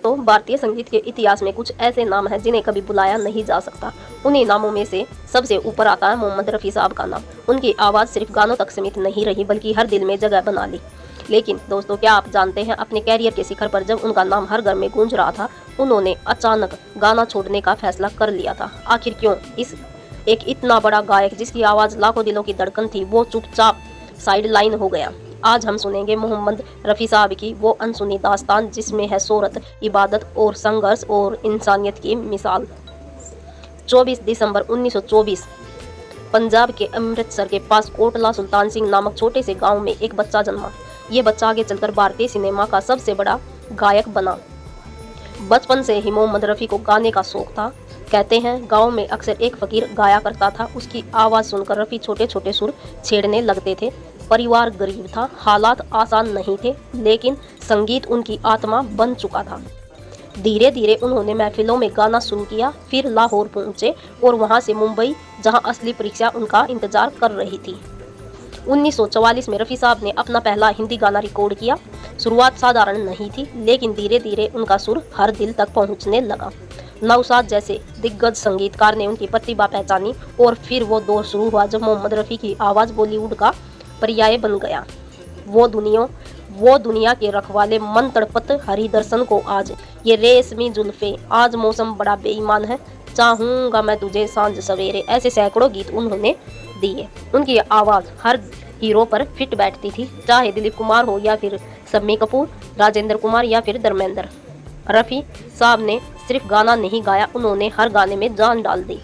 दोस्तों, भारतीय संगीत के इतिहास में कुछ ऐसे नाम हैं जिन्हें कभी बुलाया नहीं जा सकता। उन्हीं नामों में से सबसे ऊपर आता है मोहम्मद रफ़ी साहब का नाम। उनकी आवाज़ सिर्फ गानों तक सीमित नहीं रही बल्कि हर दिल में जगह बना ली। लेकिन दोस्तों, क्या आप जानते हैं, अपने कैरियर के शिखर पर जब उनका नाम हर घर में गूंज रहा था, उन्होंने अचानक गाना छोड़ने का फैसला कर लिया था। आखिर क्यों? एक इतना बड़ा गायक जिसकी आवाज़ लाखों दिलों की धड़कन थी, वो चुपचाप साइड लाइन हो गया। आज हम सुनेंगे मोहम्मद रफ़ी साहब की वो अनसुनी दास्तान जिसमें है शोहरत, इबादत और संघर्ष और इंसानियत की मिसाल। 24 दिसंबर 1924 पंजाब के अमृतसर के पास कोटला सुल्तान सिंह नामक छोटे से गांव में एक बच्चा जन्मा। ये बच्चा आगे चलकर भारतीय सिनेमा का सबसे बड़ा गायक बना। बचपन से ही मोहम्मद रफ़ी को गाने का शौक था। कहते हैं गांव में अक्सर एक फकीर गाया करता था। उसकी आवाज़ सुनकर रफ़ी छोटे छोटे सुर छेड़ने लगते थे। परिवार गरीब था, हालात आसान नहीं थे, लेकिन संगीत उनकी आत्मा बन चुका था। धीरे धीरे उन्होंने महफिलों में गाना शुरू किया, फिर लाहौर पहुंचे और वहां से मुंबई, जहां असली परीक्षा उनका इंतजार कर रही थी। 1944 में रफ़ी साहब ने अपना पहला हिंदी गाना रिकॉर्ड किया। शुरुआत साधारण नहीं थी, लेकिन धीरे धीरे उनका सुर हर दिल तक पहुंचने लगा। नौशाद जैसे दिग्गज संगीतकार ने उनकी प्रतिभा पहचानी और फिर वो दौर शुरू हुआ जब मोहम्मद रफ़ी की आवाज़ बॉलीवुड का पर्याय बन गया। वो दुनिया के रखवाले, मन तड़पत हरि दर्शन को आज, ये रेशमी जुल्फे, आज मौसम बड़ा बेईमान है, चाहूँगा मैं तुझे सांझ सवेरे, ऐसे सैकड़ों गीत उन्होंने दिए। उनकी आवाज़ हर हीरो पर फिट बैठती थी, चाहे दिलीप कुमार हो या फिर शम्मी कपूर, राजेंद्र कुमार या फिर धर्मेंद्र। रफ़ी साहब ने सिर्फ गाना नहीं गाया, उन्होंने हर गाने में जान डाल दी।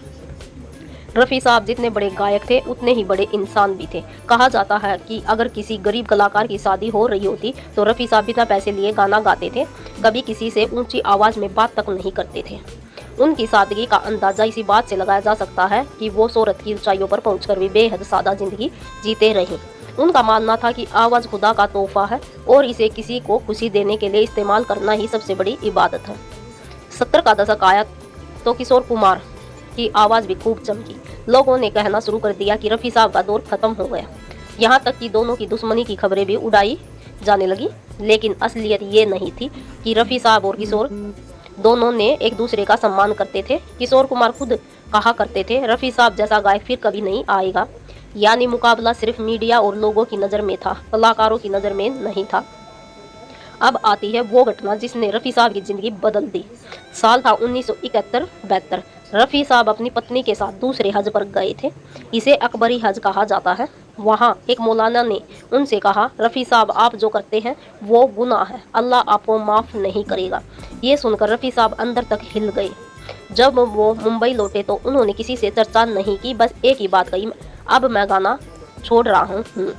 रफ़ी साहब जितने बड़े गायक थे उतने ही बड़े इंसान भी थे। कहा जाता है कि अगर किसी गरीब कलाकार की शादी हो रही होती तो रफ़ी साहब बिना पैसे लिए गाना गाते थे। कभी किसी से ऊंची आवाज़ में बात तक नहीं करते थे। उनकी सादगी का अंदाज़ा इसी बात से लगाया जा सकता है कि वो शोहरत की ऊंचाइयों पर पहुंचकर भी बेहद सादा जिंदगी जीते रहे। उनका मानना था कि आवाज़ खुदा का तोहफा है और इसे किसी को खुशी देने के लिए इस्तेमाल करना ही सबसे बड़ी इबादत है। 70 का दशक आया तो किशोर कुमार की आवाज़ भी खूब चमकी। लोगों ने कहना शुरू कर दिया कि रफ़ी साहब का दौर खत्म हो गया। यहाँ तक कि दोनों की दुश्मनी की खबरें भी उड़ाई जाने लगी। लेकिन असलियत ये नहीं थी कि रफ़ी साहब और किशोर दोनों ने एक दूसरे का सम्मान करते थे। किशोर कुमार खुद कहा करते थे, रफ़ी साहब जैसा गायक फिर कभी नहीं आएगा। यानी मुकाबला सिर्फ मीडिया और लोगों की नज़र में था, कलाकारों की नज़र में नहीं था। अब आती है वो घटना जिसने रफ़ी साहब की ज़िंदगी बदल दी। साल था 1971-72। रफ़ी साहब अपनी पत्नी के साथ दूसरे हज पर गए थे। इसे अकबरी हज कहा जाता है। वहाँ एक मौलाना ने उनसे कहा, रफ़ी साहब आप जो करते हैं वो गुनाह है, अल्लाह आपको माफ़ नहीं करेगा। ये सुनकर रफ़ी साहब अंदर तक हिल गए। जब वो मुंबई लौटे तो उन्होंने किसी से चर्चा नहीं की, बस एक ही बात कही, अब मैं गाना छोड़ रहा हूँ।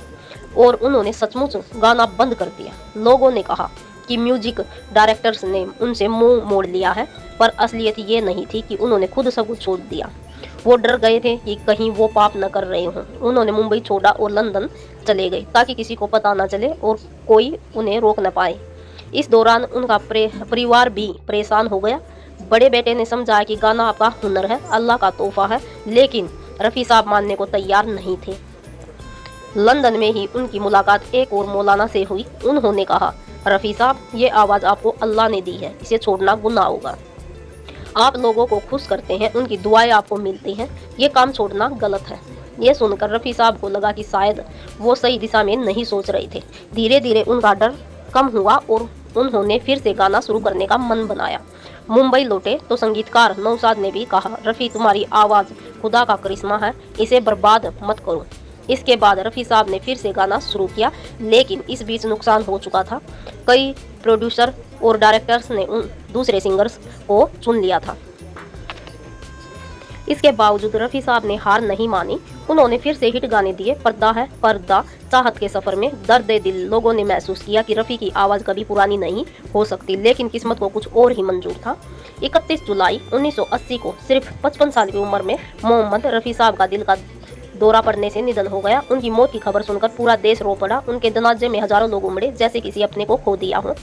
और उन्होंने सचमुच गाना बंद कर दिया। लोगों ने कहा कि म्यूजिक डायरेक्टर्स ने उनसे मुंह मोड़ लिया है, पर असलियत ये नहीं थी कि उन्होंने खुद सब कुछ छोड़ दिया। वो डर गए थे कि कहीं वो पाप न कर रहे हों। उन्होंने मुंबई छोड़ा और लंदन चले गए ताकि किसी को पता न चले और कोई उन्हें रोक न पाए। इस दौरान उनका परिवार भी परेशान हो गया। बड़े बेटे ने समझा कि गाना आपका हुनर है, अल्लाह का तोहफा है, लेकिन रफ़ी साहब मानने को तैयार नहीं थे। लंदन में ही उनकी मुलाकात एक और मौलाना से हुई। उन्होंने कहा, रफ़ी साहब ये आवाज़ आपको अल्लाह ने दी है, इसे छोड़ना गुनाह होगा। आप लोगों को खुश करते हैं, उनकी दुआएं आपको मिलती हैं, ये काम छोड़ना गलत है। ये सुनकर रफ़ी साहब को लगा कि शायद वो सही दिशा में नहीं सोच रहे थे। धीरे धीरे उनका डर कम हुआ और उन्होंने फिर से गाना शुरू करने का मन बनाया। मुंबई लौटे तो संगीतकार नौशाद ने भी कहा, रफ़ी तुम्हारी आवाज़ खुदा का करिश्मा है, इसे बर्बाद मत करो। इसके बाद रफ़ी साहब ने फिर से गाना शुरू किया, लेकिन इस बीच नुकसान हो चुका था। कई प्रोड्यूसर और डायरेक्टर्स ने उन दूसरे सिंगर्स को चुन लिया था। इसके बावजूद रफ़ी साहब ने हार नहीं मानी। उन्होंने फिर से हिट गाने दिए, पर्दा है पर्दा, चाहत के सफ़र में, दर्द दिल। लोगों ने महसूस किया कि रफ़ी की आवाज़ कभी पुरानी नहीं हो सकती, लेकिन किस्मत को कुछ और ही मंजूर था। 31 जुलाई 1980 को सिर्फ 55 साल की उम्र में मोहम्मद रफ़ी साहब का दिल का दौरा पड़ने से निधन हो गया। उनकी मौत की खबर सुनकर पूरा देश रो पड़ा। उनके जनाजे में हजारों लोग उमड़े जैसे किसी अपने को खो दिया हो।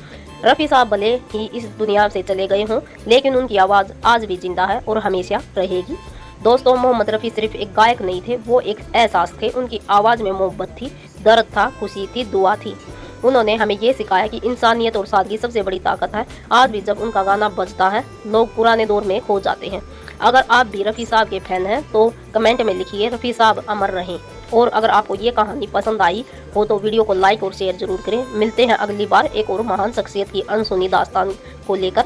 रफ़ी साहब भले ही इस दुनिया से चले गए हों, लेकिन उनकी आवाज़ आज भी जिंदा है और हमेशा रहेगी। दोस्तों, मोहम्मद रफ़ी सिर्फ एक गायक नहीं थे, वो एक एहसास थे। उनकी आवाज़ में मोहब्बत थी, दर्द था, खुशी थी, दुआ थी। उन्होंने हमें ये सिखाया कि इंसानियत और सादगी सबसे बड़ी ताकत है। आज भी जब उनका गाना बजता है लोग पुराने दौर में खो जाते हैं। अगर आप भी रफ़ी साहब के फैन हैं तो कमेंट में लिखिए रफ़ी साहब अमर रहें। और अगर आपको ये कहानी पसंद आई हो तो वीडियो को लाइक और शेयर जरूर करें। मिलते हैं अगली बार एक और महान शख्सियत की अनसुनी दास्तान को लेकर।